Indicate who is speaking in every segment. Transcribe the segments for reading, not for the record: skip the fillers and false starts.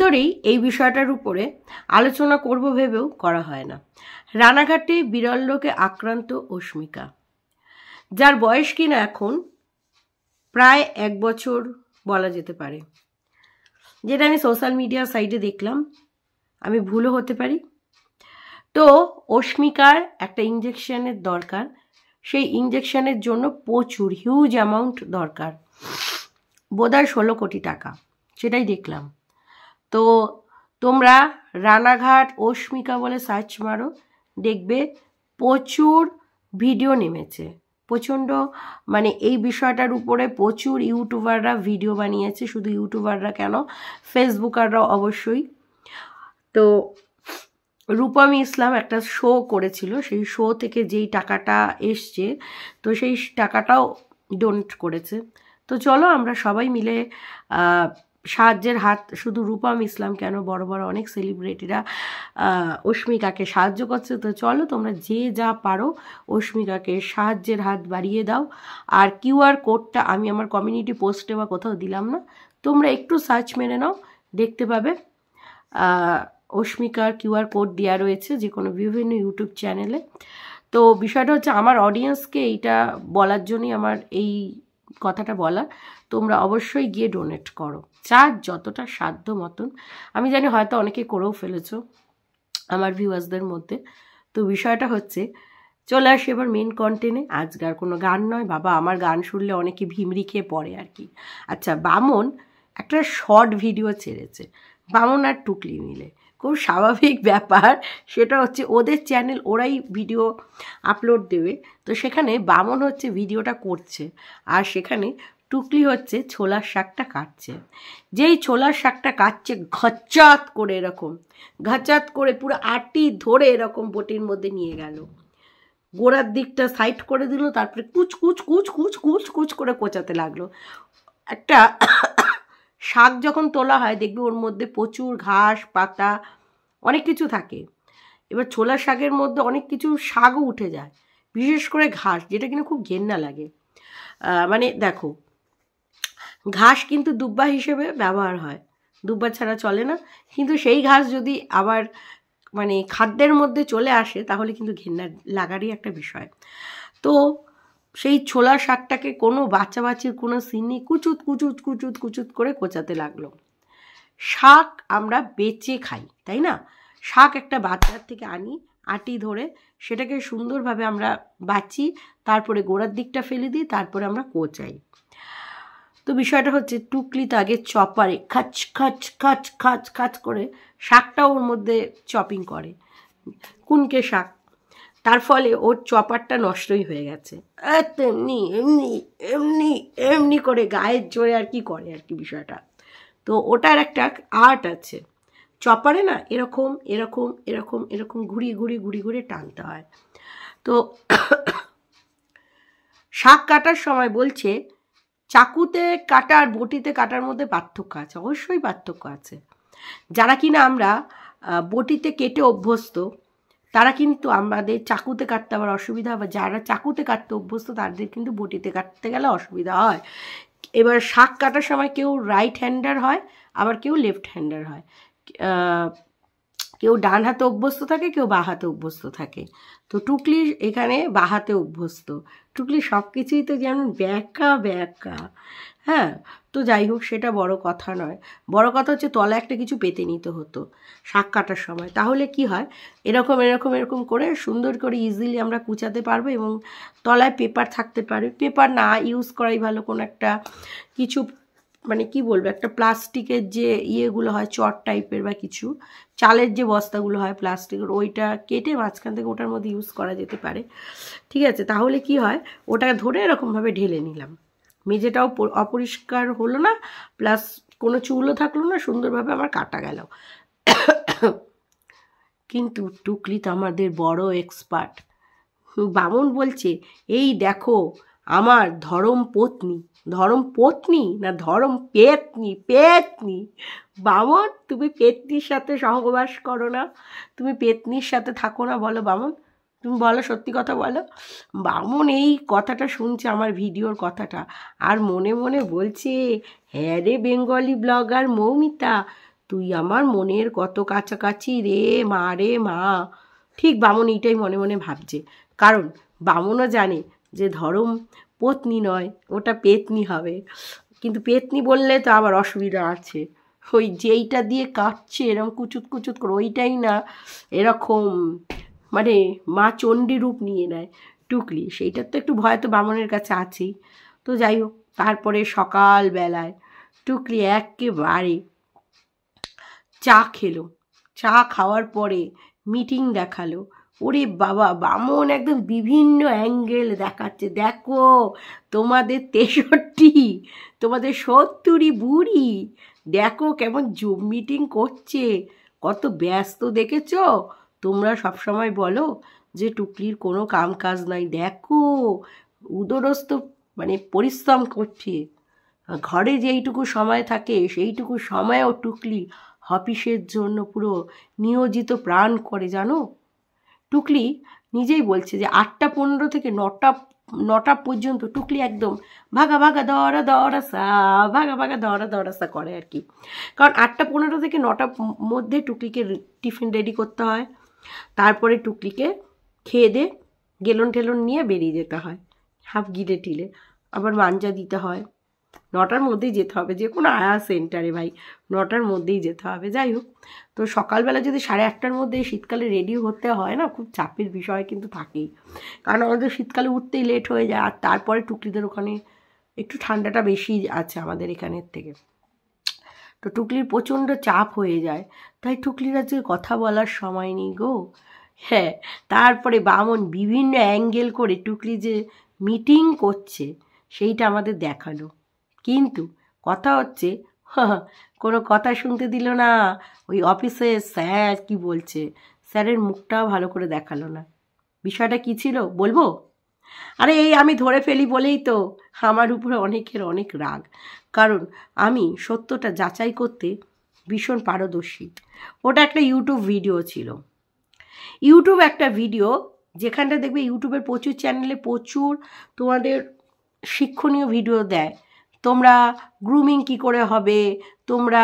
Speaker 1: ধরেই এই বিষয়টার উপরে আলোচনা করব ভেবেও করা হয় না। রানাঘাটে বিরল রোগে আক্রান্ত অস্মিকা, যার বয়স কিনা এখন প্রায় 1 বছর বলা যেতে পারে, যেটা আমি সোশ্যাল মিডিয়া সাইটে দেখলাম, আমি ভুলও হতে পারি। তো অস্মিকার একটা ইঞ্জেকশনের দরকার, সেই ইঞ্জেকশনের জন্য প্রচুর হিউজ অ্যামাউন্ট দরকার, বোধহয় 16 কোটি টাকা, সেটাই দেখলাম। তো তোমরা রানাঘাট অস্মিকা বলে সার্চ মারো, দেখবে প্রচুর ভিডিও নেমেছে, প্রচণ্ড, মানে এই বিষয়টার উপরে প্রচুর ইউটিউবাররা ভিডিও বানিয়েছে, শুধু ইউটিউবাররা কেন, ফেসবুকাররাও অবশ্যই। তো রূপম ইসলাম একটা শো করেছিল, সেই শো থেকে যেই টাকাটা এসছে, তো সেই টাকাটাও ডোনেট করেছে। তো চলো আমরা সবাই মিলে সাহায্যের হাত, শুধু রূপম ইসলাম কেন, বড় বড় অনেক সেলিব্রিটিরা অস্মিকাকে সাহায্য করছে। তো চলো তোমরা যে যা পারো অস্মিকাকে সাহায্যের হাত বাড়িয়ে দাও। আর কিউআর কোডটা আমি আমার কমিউনিটি পোস্টে বা কোথাও দিলাম না, তোমরা একটু সার্চ মেরে নাও, দেখতে পাবে অস্মিকার কিউআর কোড দেওয়া রয়েছে যে কোনো বিভিন্ন ইউটিউব চ্যানেলে। তো বিষয়টা হচ্ছে আমার অডিয়েন্সকে এইটা বলার জন্যই আমার এই কথাটা বলা, তোমরা অবশ্যই গিয়ে ডোনেট করো, যার যতটা সাধ্য মতন। আমি জানি হয়তো অনেকে করেও ফেলেছো আমার ভিউয়ার্সদের মধ্যে। তো বিষয়টা হচ্ছে, চলে আসি এবার মেন কন্টেন্টে। আজকাল কোনো গান নয় বাবা, আমার গান শুনলে অনেকে ভিমরি খেয়ে পড়ে আর কি। আচ্ছা, বামন একটা শর্ট ভিডিও ছেড়েছে, বামন আর টুকলি মিলে, খুব স্বাভাবিক ব্যাপার, সেটা হচ্ছে ওদের চ্যানেল, ওরাই ভিডিও আপলোড দেবে। তো সেখানে বামন হচ্ছে ভিডিওটা করছে, আর সেখানে টুকলি হচ্ছে ছোলার শাকটা কাটছে। যেই ছোলার শাকটা কাটছে, ঘচাত করে এরকম, ঘাচাত করে পুরো আটি ধরে এরকম বটির মধ্যে নিয়ে গেল, গোড়ার দিকটা সাইড করে দিল, তারপরে কুচ কুচ কুচ কুচ কুচ কুচ করে কোচাতে লাগলো। একটা শাক যখন তোলা হয় দেখবে ওর মধ্যে প্রচুর ঘাস পাতা অনেক কিছু থাকে। এবার ছোলার শাকের মধ্যে অনেক কিছু শাকও উঠে যায়, বিশেষ করে ঘাস, যেটা কিনা খুব ঘেন্না লাগে। মানে দেখো, ঘাস কিন্তু দুব্বা হিসেবে ব্যবহার হয়, দুব্বা ছাড়া চলে না, কিন্তু সেই ঘাস যদি আবার মানে খাদ্যের মধ্যে চলে আসে তাহলে কিন্তু ঘেন্না লাগারই একটা বিষয়। তো সেই ছোলা শাকটাকে কোনো বাচ্চাবাচ্চির কোনো সিন কুচুত কুচুত কুচুত কুচুত করে কোচাতে লাগলো। শাক আমরা বেচে খাই, তাই না? শাক একটা বাজার থেকে আনি, আটি ধরে সেটাকে সুন্দরভাবে আমরা বাছি, তারপরে গোড়ার দিকটা ফেলে দিই, তারপরে আমরা কোচাই। তো বিষয়টা হচ্ছে, টুকলি তো আগে চপারে খাচ খাচ খাচ খাচ খাচ করে শাকটাও ওর মধ্যে চপিং করে, কুনকে শাক, তার ফলে ওর চপারটা নষ্টই হয়ে গেছে। তেমনি এমনি এমনি এমনি করে গায়ের জোরে আর কি করে আর কি বিষয়টা। তো ওটার একটা আর্ট আছে, চপারে না এরকম এরকম এরকম এরকম ঘুরিয়ে ঘুরিয়ে ঘুরিয়ে ঘুরিয়ে টানতে হয়। তো শাক কাটার সময় বলছে, চাকুতে কাটা আর বটিতে কাটার মধ্যে পার্থক্য আছে, অবশ্যই পার্থক্য আছে। যারা কিনা আমরা বটিতে কেটে অভ্যস্ত, তারা কিন্তু আমাদের চাকুতে কাটতে আবার অসুবিধা, বা যারা চাকুতে কাটতে অভ্যস্ত তাদের কিন্তু বটিতে কাটতে গেলে অসুবিধা হয়। এবার শাক কাটার সময় কেউ রাইট হ্যান্ডার হয়, আবার কেউ লেফট হ্যান্ডার হয়, কেউ ডান হাতে অভ্যস্ত থাকে, কেউ বাঁ হাতে অভ্যস্ত থাকে। তো টুকলি এখানে বাঁ হাতে অভ্যস্ত, টুকলি সব কিছুই তো যেমন ব্যাকা ব্যাকা। হ্যাঁ, তো যাই হোক, সেটা বড় কথা নয়, বড় কথা হচ্ছে তলা একটা কিছু পেতে নিতে হতো শাক কাটার সময়, তাহলে কি হয়, এরকম এরকম এরকম করে সুন্দর করে ইজিলি আমরা কুচাতে পারবো, এবং তলায় পেপার থাকতে পারে। পেপার না ইউজ করাই ভালো, কোনো একটা কিছু, মানে কি বলবো, একটা প্লাস্টিকের যে ইয়েগুলো হয় চট টাইপের, বা কিছু চালের যে বস্তাগুলো হয় প্লাস্টিকের, ওইটা কেটে মাঝখান থেকে ওটার মধ্যে ইউজ করা যেতে পারে। ঠিক আছে, তাহলে কি হয়, ওটা ধরে এরকমভাবে ঢেলে নিলাম, মেঝেটাও অপরিষ্কার হলো না, প্লাস কোনো চুলও থাকলো না, সুন্দরভাবে আমার কাটা গেল। কিন্তু টুকলি তো আমাদের বড় এক্সপার্ট। বামন বলছে, এই দেখো আমার ধরম পত্নী, ধরম পত্নী না ধরম পেতনি, পেতনি। বামন, তুমি পেতনির সাথে সহবাস করো না, তুমি পেতনির সাথে থাকো না, বলো বামন, তুমি বলো, সত্যি কথা বলো। বামন এই কথাটা শুনছে, আমার ভিডিওর কথাটা, আর মনে মনে বলছে, হ্যাঁ রে বেঙ্গলি ব্লগার মৌমিতা, তুই আমার মনের কত কাছাকাছি রে মা। ঠিক বামন এইটাই মনে মনে ভাবছে, কারণ বামনও জানে যে ধরম পত্নী নয়, ওটা পেতনি হবে। কিন্তু পেতনি বললে তো আবার অসুবিধা আছে, ওই যেইটা দিয়ে কাটছে এরকম কুচুত কুচুত করে, ওইটাই না এরকম মানে মা চণ্ডী রূপ নিয়ে নেয় টুকলি, সেইটার তো একটু ভয় তো বামনের কাছে আছেই। তো যাই হোক, তারপরে সকালবেলায় টুকলি একেবারে চা খেলো, চা খাওয়ার পরে মিটিং দেখালো। ওরে বাবা, বামন একদম বিভিন্ন অ্যাঙ্গেল দেখাচ্ছে, দেখো তোমাদের 63, তোমাদের 70 বুড়ি, দেখো কেমন জুম মিটিং করছে, কত ব্যস্ত দেখেছ। তোমরা সবসময় বলো যে টুকলির কোনো কাম কাজ নাই, দেখো উদরস্থ মানে পরিশ্রম করছে, ঘরে যেইটুকু সময় থাকে সেইটুকু সময়ও টুকলি অফিসের জন্য পুরো নিয়োজিত প্রাণ করে, জানো। টুকলি নিজেই বলছে যে 8টা 15 থেকে 9টা পর্যন্ত টুকলি একদম ভাগা ভাগা দরা দরা সা, ভাগা ভাগা দরা দরা সা করে আর কি। কারণ 8টা 15 থেকে 9টার মধ্যে টুকলিকে টিফিন রেডি করতে হয়, তারপরে টুকলিকে খেয়ে দে গেলন টেলন নিয়ে বেরিয়ে যেতে হয়, হাফ গিলে টিলে আবার মাঞ্জা দিতে হয়। 9টার মধ্যেই যেতে হবে, যে কোনো আয়া সেন্টারে ভাই 9টার মধ্যেই যেতে হবে। যাই হোক, তো সকালবেলা যদি 8:30টার মধ্যে শীতকালে রেডি হতে হয় না, খুব চাপের বিষয় কিন্তু থাকেই, কারণ আমাদের শীতকালে উঠতেই লেট হয়ে যায়, আর তারপরে টুকলিদের ওখানে একটু ঠান্ডাটা বেশি আছে আমাদের এখানের থেকে, তো টুকলির প্রচণ্ড চাপ হয়ে যায়, তাই টুকলির আজকে কথা বলার সময় নেই গো। হ্যাঁ, তারপরে বামন বিভিন্ন অ্যাঙ্গেল করে টুকলি যে মিটিং করছে সেইটা আমাদের দেখালো, কিন্তু কথা হচ্ছে কোনো কথা শুনতে দিল না। ওই অফিসে স্যার কি বলছে, স্যারের মুখটাও ভালো করে দেখালো না। বিষয়টা কি ছিল বলবো? আরে এই আমি ধরে ফেলি বলেই তো আমার উপরে অনেকের অনেক রাগ, কারণ আমি সত্যটা যাচাই করতে ভীষণ পারদর্শী। ওটা একটা ইউটিউব ভিডিও ছিল, ইউটিউব একটা ভিডিও, যেখানটা দেখবে ইউটিউবের প্রচুর চ্যানেলে প্রচুর তোমাদের শিক্ষণীয় ভিডিও দেয়। তোমরা গ্রুমিং কি করে হবে, তোমরা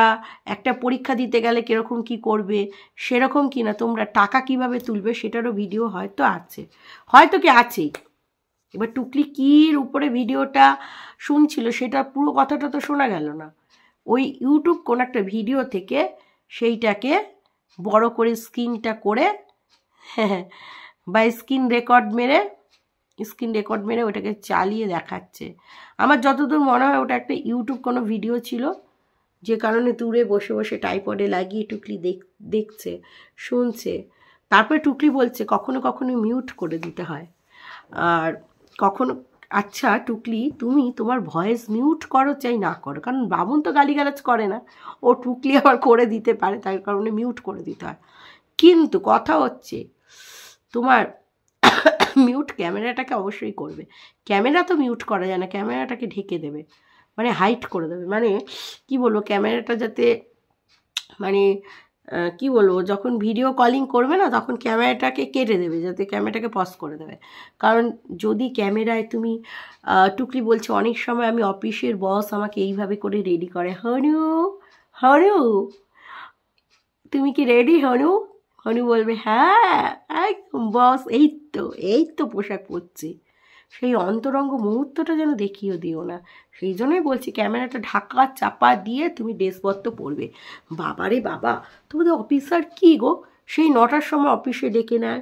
Speaker 1: একটা পরীক্ষা দিতে গেলে কীরকম কি করবে, সেরকম কি না তোমরা টাকা কিভাবে তুলবে সেটারও ভিডিও হয়তো আছে, হয়তো কি আছেই। এবার টুকলি কির উপরে ভিডিওটা শুনছিল সেটা পুরো কথাটা তো শোনা গেল না, ওই ইউটিউব কোন একটা ভিডিও থেকে সেইটাকে বড় করে স্ক্রিনটা করে বা স্ক্রিন রেকর্ড মেরে ওটাকে চালিয়ে দেখাচ্ছে। আমার যতদূর মনে হয় ওটা একটা ইউটিউব কোনো ভিডিও ছিল, যে কারণে দূরে বসে বসে টাইপডে লাগিয়ে টুকলি দেখছে শুনছে। তারপরে টুকলি বলছে কখনো কখনো মিউট করে দিতে হয়, আর কখনো আচ্ছা টুকলি তুমি তোমার ভয়েস মিউট করো চাই না করো, কারণ বামুন তো গালিগালাজ করে না, ও টুকলি আবার করে দিতে পারে, তার কারণে মিউট করে দিতে হয়। কিন্তু কথা হচ্ছে তোমার মিউট ক্যামেরাটাকে অবশ্যই করবে, ক্যামেরা তো মিউট করা যায় না, ক্যামেরাটাকে ঢেকে দেবে, মানে হাইট করে দেবে, মানে কি বলবো, ক্যামেরাটা যাতে মানে কি বলবো, যখন ভিডিও কলিং করবে না তখন ক্যামেরাটাকে কেটে দেবে, যাতে ক্যামেরাটাকে পজ করে দেবে। কারণ যদি ক্যামেরায় তুমি টুকলি বলছে অনেক সময় আমি অফিসের বস আমাকে এইভাবে করে রেডি করে, হনু হনু তুমি কি রেডি হনু, হনু বলবে হ্যাঁ একদম বস, এই তো পোশাক পরছে, সেই অন্তরঙ্গ মুহূর্তটা যেন দেখিয়ে দিও না। সেই জন্যই বলছি ক্যামেরাটা ঢাকা চাপা দিয়ে তুমি ড্রেসপত্র পরবে। বাবারে বাবা, তোমাদের অফিসার কি গো, সেই 9টার সময় অফিসে ডেকে নেয়,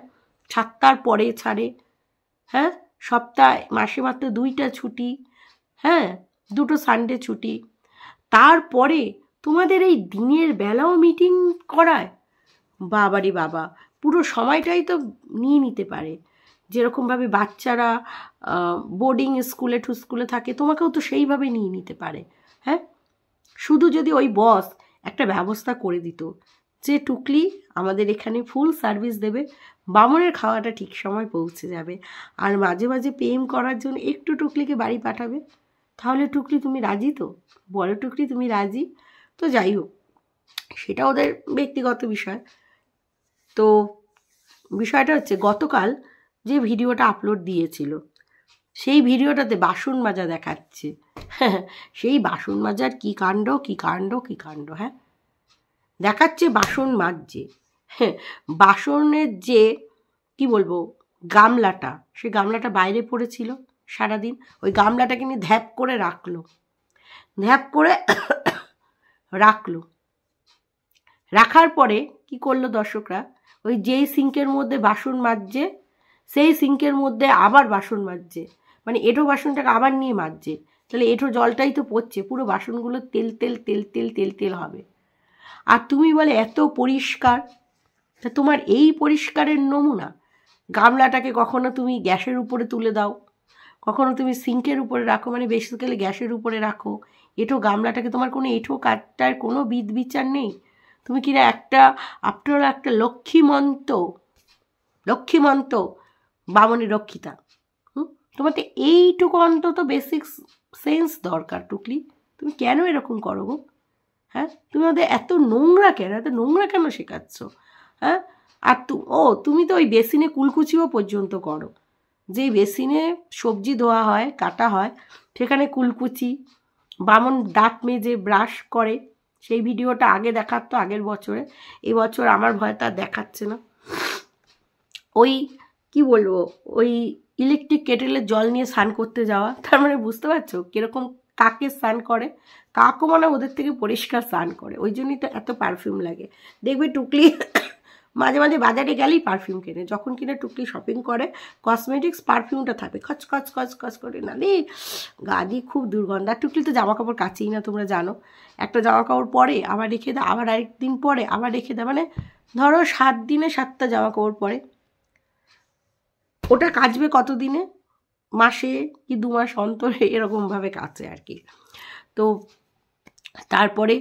Speaker 1: 7টার পরে ছাড়ে, হ্যাঁ সপ্তাহে মাসে মাত্র 2টা ছুটি, হ্যাঁ 2টো সানডে ছুটি, তারপরে তোমাদের এই দিনের বেলাও মিটিং করায়। বাবারে বাবা, পুরো সময়টাই তো নিয়ে নিতে পারে, যেরকমভাবে বাচ্চারা বোর্ডিং স্কুলে থাকে তোমাকেও তো সেইভাবে নিয়ে নিতে পারে। হ্যাঁ, শুধু যদি ওই বস একটা ব্যবস্থা করে দিত যে টুকলি আমাদের এখানে ফুল সার্ভিস দেবে, বামনের খাওয়াটা ঠিক সময় পৌঁছে যাবে, আর মাঝে মাঝে প্রেম করার জন্য একটু টুকলিকে বাড়ি পাঠাবে, তাহলে টুকলি তুমি রাজি তো, বলো টুকলি তুমি রাজি তো। যাই হোক, সেটা ওদের ব্যক্তিগত বিষয়। তো বিষয়টা হচ্ছে গতকাল যে ভিডিওটা আপলোড দিয়েছিল সেই ভিডিওটাতে বাসন মাজা দেখাচ্ছে, সেই বাসন মাজার কি কাণ্ড। হ্যাঁ, দেখাচ্ছে বাসন মাজছে। হ্যাঁ, বাসনের যে কি বলবো গামলাটা, সে গামলাটা বাইরে পড়েছিল সারাদিন, ওই গামলাটাকে নিয়ে ধ্যাপ করে রাখলো, রাখার পরে কি করলো দর্শকরা, ওই যেই সিঙ্কের মধ্যে বাসন মাজছে সেই সিঙ্কের মধ্যে আবার বাসন মাজছে, মানে এঁটো বাসনটাকে আবার নিয়ে মাজছে। তাহলে এঁটো জলটাই তো পড়ছে, পুরো বাসনগুলো তেল তেল তেল তেল তেল তেল হবে। আর তুমি বলে এত পরিষ্কার, তা তোমার এই পরিষ্কারের নমুনা। গামলাটাকে কখনো তুমি গ্যাসের উপরে তুলে দাও, কখনো তুমি সিঙ্কের উপরে রাখো, মানে বেসিক্যালি গ্যাসের উপরে রাখো। এঁটো গামলাটাকে তোমার কোনো এঁটো কাঠটার কোনো বিদ বিচার নেই। তুমি কিনা একটা আফটার অল একটা লক্ষ্মীমন্ত বামনী রক্ষিতা। তোমার তো এইটুকু অন্তত বেসিক সেন্স দরকার টুকলি, তুমি কেন এরকম করো গো? হ্যাঁ, তুমি ওদের এত নোংরা কেন শেখাচ্ছ? হ্যাঁ, আর তুমি তো ওই বেসিনে কুলকুচিও পর্যন্ত করো, যেই বেসিনে সবজি ধোয়া হয় কাটা হয় সেখানে কুলকুচি, বামন দাঁত মেজে ব্রাশ করে, সেই ভিডিওটা আগে দেখাতো আগের বছরে, এই বছর আমার ভয় তা দেখাচ্ছে না। ওই কি বলবো, ওই ইলেকট্রিক কেটেলের জল নিয়ে স্নান করতে যাওয়া, তার মানে বুঝতে পারছো কীরকম কাকে স্নান করে, কাকও মানে ওদের থেকে পরিষ্কার স্নান করে, ওই জন্যই তো এত পারফিউম লাগে। দেখবে টুকলি মাঝে মাঝে বাজারে গেলেই পারফিউম কেনে, যখন কিনা টুকলি শপিং করে কসমেটিক্স পারফিউমটা থাকে খচ খচ খচ খচ করে, নালে গা দিয়ে খুব দুর্গন্ধ। আর টুকলি তো জামা কাপড় কাচেই না, তোমরা জানো, একটা জামা কাপড় পরে আবার রেখে দেয়, আবার আরেকদিন পরে আবার রেখে দেয়, মানে ধরো 7 দিনে 7টা জামা কাপড় পরে, ওটা কাচবে কতদিনে, মাসে কি 2 মাস অন্তরে এরকমভাবে কাচে আর কি। তো তারপরে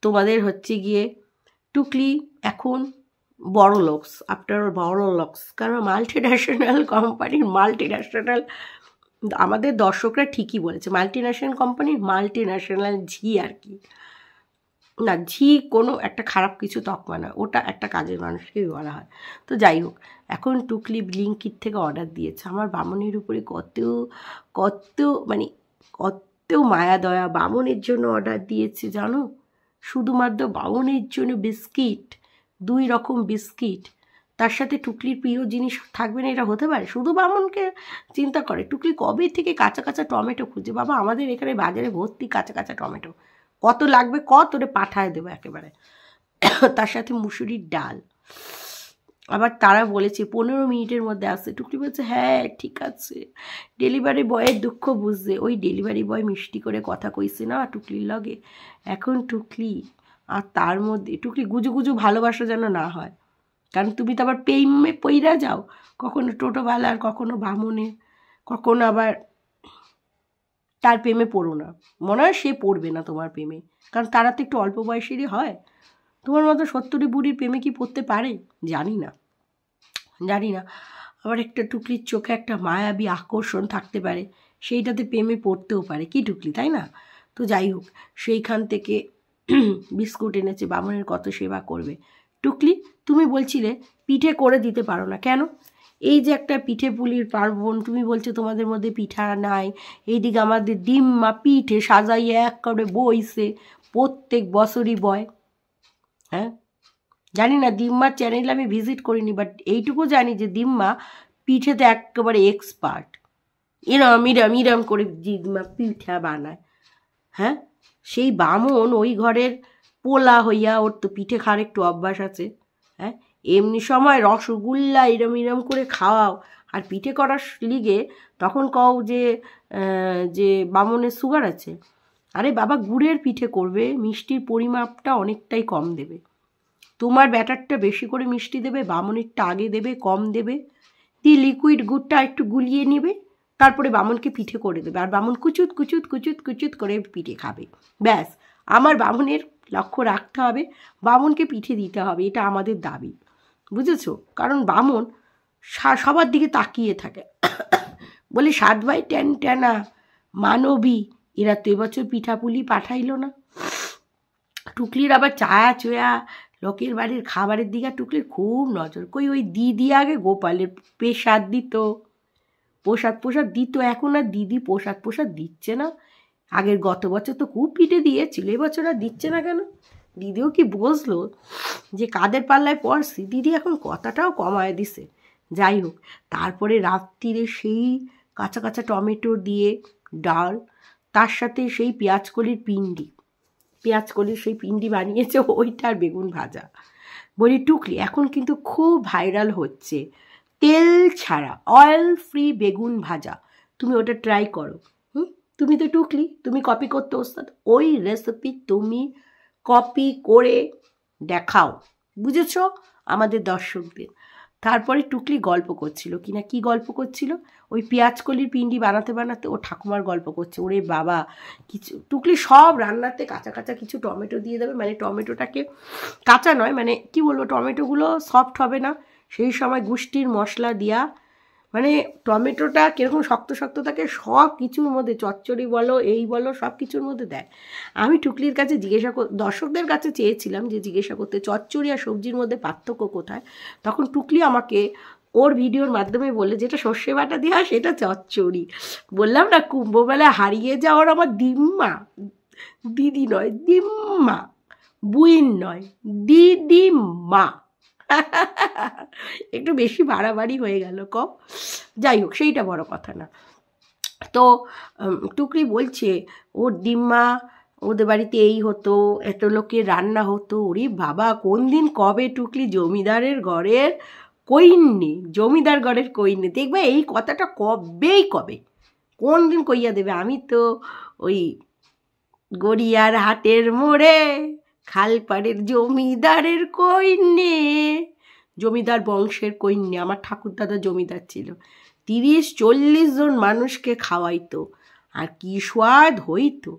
Speaker 1: তোমাদের হচ্ছে গিয়ে টুকলি এখন বড় লোকস, আফটার বড় লোকস, কারণ মাল্টিন্যাশনাল কোম্পানির আমাদের দর্শকরা ঠিকই বলেছে, মাল্টিন্যাশনাল কোম্পানির মাল্টিন্যাশনাল ঝি আর কি, না ঝি কোনো একটা খারাপ কিছু তকমা না, ওটা একটা কাজের মানুষকেই বলা হয়। তো যাই হোক, এখন টুকলি ব্লিঙ্কিট থেকে অর্ডার দিয়েছে, আমার বামনের উপরে কত মানে কত মায়া দয়া, বামনের জন্য অর্ডার দিয়েছে জানো, শুধুমাত্র বামনের জন্য বিস্কিট, 2 রকম বিস্কিট, তার সাথে টুকলির প্রিয় জিনিস থাকবে না, এটা হতে পারে? শুধু বামনকে চিন্তা করে। টুকলি কবে থেকে কাঁচা কাঁচা টমেটো খুঁজে, বাবা আমাদের এখানে বাজারে ভর্তি কাঁচা কাঁচা টমেটো, কত লাগবে কত ওরে পাঠায় দেবো একেবারে, তার সাথে মুসুরির ডাল। আবার তারা বলেছে 15 মিনিটের মধ্যে আসছে, টুকলি বলছে হ্যাঁ ঠিক আছে, ডেলিভারি বয়ের দুঃখ বুঝছে, ওই ডেলিভারি বয় মিষ্টি করে কথা কইছে না টুকলির লগে, এখন টুকলি আর তার মধ্যে টুকলি গুজু গুজু ভালোবাসা যেন না হয়, কারণ তুমি তো আবার প্রেমে পইরা যাও, কখনো টোটোওয়ালার, কখনো বামনে, কখনো আবার তার প্রেমে পড়ো না, মনে হয় সে পড়বে না তোমার প্রেমে, কারণ তারা তো একটু অল্প বয়সেরই হয়। তোমার মতো 70 বুড়ির প্রেমে কি পড়তে পারে জানি না। আবার একটা টুকলির চোখে একটা মায়াবী আকর্ষণ থাকতে পারে, সেইটাতে প্রেমে পড়তেও পারে কি টুকলি, তাই না? তো যাই হোক, সেইখান থেকে বিস্কুট এনেছে, বামনের কত সেবা করবে। টুকলি তুমি বলছিলে পিঠে করে দিতে পারো না কেন? এই যে একটা পিঠে পুলির পার্বণ, তুমি বলছো তোমাদের মধ্যে পিঠা নাই, এইদিকে আমাদের ডিম্মা পিঠে সাজাইয়ে এক করে বইছে, প্রত্যেক বছরই বয়। হ্যাঁ জানি না, দিম্মার চ্যানেল আমি ভিজিট করিনি, বাট এইটুকু জানি যে দিম্মা পিঠেতে একেবারে এক্সপার্ট, ইরম করে দিম্মা পিঠা বানায়। হ্যাঁ, সেই বামন ওই ঘরের পোলা হইয়া, ওর তো পিঠে খাওয়ার একটু অভ্যাস আছে। হ্যাঁ, এমনি সময় রসগোল্লা ইরম করে খাওয়াও, আর পিঠে করার লিগে তখন কও যে বামনের সুগার আছে। আরে বাবা, গুড়ের পিঠে করবে, মিষ্টির পরিমাপটা অনেকটাই কম দেবে, তোমার ব্যাটারটা বেশি করে মিষ্টি দেবে, বামনেরটা আগে দেবে, কম দেবে, দিয়ে লিকুইড গুড়টা একটু গুলিয়ে নেবে, তারপরে বামনকে পিঠে করে দেবে, আর বামন কুচুত কুচুত কুচুত কুচুত করে পিঠে খাবে। ব্যাস, আমার বামনের লক্ষ্য রাখতে হবে, বামনকে পিঠে দিতে হবে, এটা আমাদের দাবি, বুঝেছো? কারণ বামন সবার দিকে তাকিয়ে থাকে, বলে 7 ভাই ট্যানা মানবী, এরা তো এবছর পিঠাপুলি পাঠাইলো না। টুকলির আবার চায়া চয়া লোকের বাড়ির খাবারের দিকে টুকলির খুব নজর, কই ওই দিদি আগে গোপালের প্রসাদ দিত, প্রসাদ দিত, এখন আর দিদি প্রসাদ দিচ্ছে না, আগের গত বছর তো খুব পিঠে দিয়েছিল, এবছর আর দিচ্ছে না কেন দিদিও কি বুঝলো যে কাদের পাল্লায় পড়ছি। দিদি এখন কথাটাও কমায় দিছে। যাই হোক, তারপরে রাত্রিরে সেই কাঁচা কাঁচা টমেটো দিয়ে ডাল, তার সাথে সেই পেঁয়াজকলির সেই পিন্ডি বানিয়েছে, ওইটার বেগুন ভাজা। বলি টুকলি এখন কিন্তু খুব ভাইরাল হচ্ছে তেল ছাড়া অয়েল ফ্রি বেগুন ভাজা, তুমি ওটা ট্রাই করো। তুমি তো টুকলি, তুমি কপি করতে ওস্তাদ, ওই রেসিপি তুমি কপি করে দেখাও, বুঝেছো আমাদের দর্শকদের। তারপরে টুকলি গল্প করছিল কিনা, কি গল্প করছিল, ওই পেঁয়াজকলির পিন্ডি বানাতে বানাতে ও ঠাকুমার গল্প করছে। ওরে বাবা, কিছু টুকলি সব রান্নাতে কাঁচা কাঁচা কিছু টমেটো দিয়ে দেবে, মানে টমেটোটাকে কাঁচা নয়, মানে কি বলবো, টমেটোগুলো সফট হবে না সেই সময় গুষ্টির মশলা দিয়া, মানে টমেটোটা কীরকম শক্ত শক্ত থাকে সব কিছুর মধ্যে, চচ্চড়ি বলো এই বলো সব কিছুর মধ্যে দেয়। আমি টুকলির কাছে দর্শকদের কাছে চেয়েছিলাম যে জিজ্ঞাসা করতে চচ্চড়ি আর সবজির মধ্যে পার্থক্য কোথায়। তখন টুকলি আমাকে ওর ভিডিওর মাধ্যমে বললে যেটা সর্ষে বাটা দেওয়া সেটা চচ্চড়ি। বললাম না কুম্ভমেলায় হারিয়ে যাওয়ার আমার দিম্মা, দিদি নয় দিম্মা, বুইন নয় দিদিমা। একটু বেশি বাড়াবাড়ি হয়ে গেল কম, যাই হোক সেইটা বড় কথা না। তো টুকরি বলছে ওর দিম্মা, ওদের বাড়িতে এই হতো, এত লোকের রান্না হতো। ওরে বাবা, কোন দিন কবে টুকলি জমিদারের ঘরের কইন্নি, জমিদার ঘরের কইন্নি দেখবে, এই কথাটা কবে কোন দিন কইয়া দেবে। আমি তো ওই গড়িয়ার হাটের মোড়ে খালপাড়ের জমিদারের কইন্নে, জমিদার বংশের কইন্নে, আমার ঠাকুরদাদা জমিদার ছিল, 30-40 জন মানুষকে খাওয়াইতো, আর কি স্বাদ হইতো।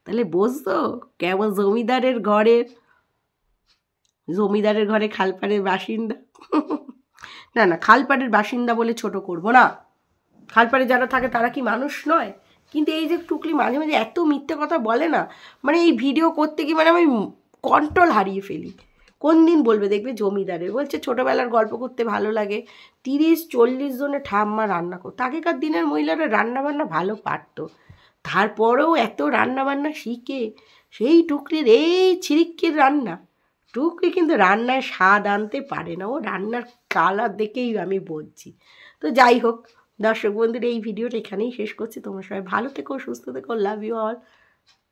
Speaker 1: তাহলে বুঝতো কেমন জমিদারের ঘরে খালপাড়ের বাসিন্দা। না খালপাড়ের বাসিন্দা বলে ছোট করব না, খালপাড়ে যারা থাকে তারা কি মানুষ নয়? কিন্তু এই যে টুকলি মাঝে মাঝে এত মিথ্যে কথা বলে না, মানে এই ভিডিও করতে গিয়ে মানে আমি কন্ট্রোল হারিয়ে ফেলি। কোন দিন বলবে দেখবে জমিদারের, বলছে ছোটোবেলার গল্প করতে ভালো লাগে, 30-40 জনের ঠাম্মা রান্না করতো। আগেকার দিনের মহিলারা রান্নাবান্না ভালো পারতো, তারপরেও এত রান্নাবান্না শিখে সেই টুকরির এই ছিরিক্কির রান্না। টুকরি কিন্তু রান্নায় স্বাদ আনতে পারে না, ও রান্নার কালার দেখেই আমি বলছি। তো যাই হোক দর্শক বন্ধুরা, এই ভিডিওটা এখানেই শেষ করছি। তোমরা সবাই ভালো থেকো, সুস্থ থেকো, লাভ ইউ অল,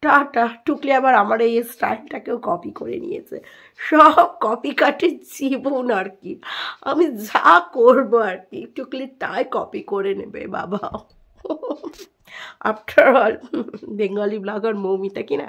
Speaker 1: টাটা। টুকলি আবার আমার এই স্টাইলটাকেও কপি করে নিয়েছে, সব কপি কাটের জীবন আর কি, আমি যা করবো আর কি টুকলি তাই কপি করে নেবে বাবা। After all Bengali blogger Moumita কিনা।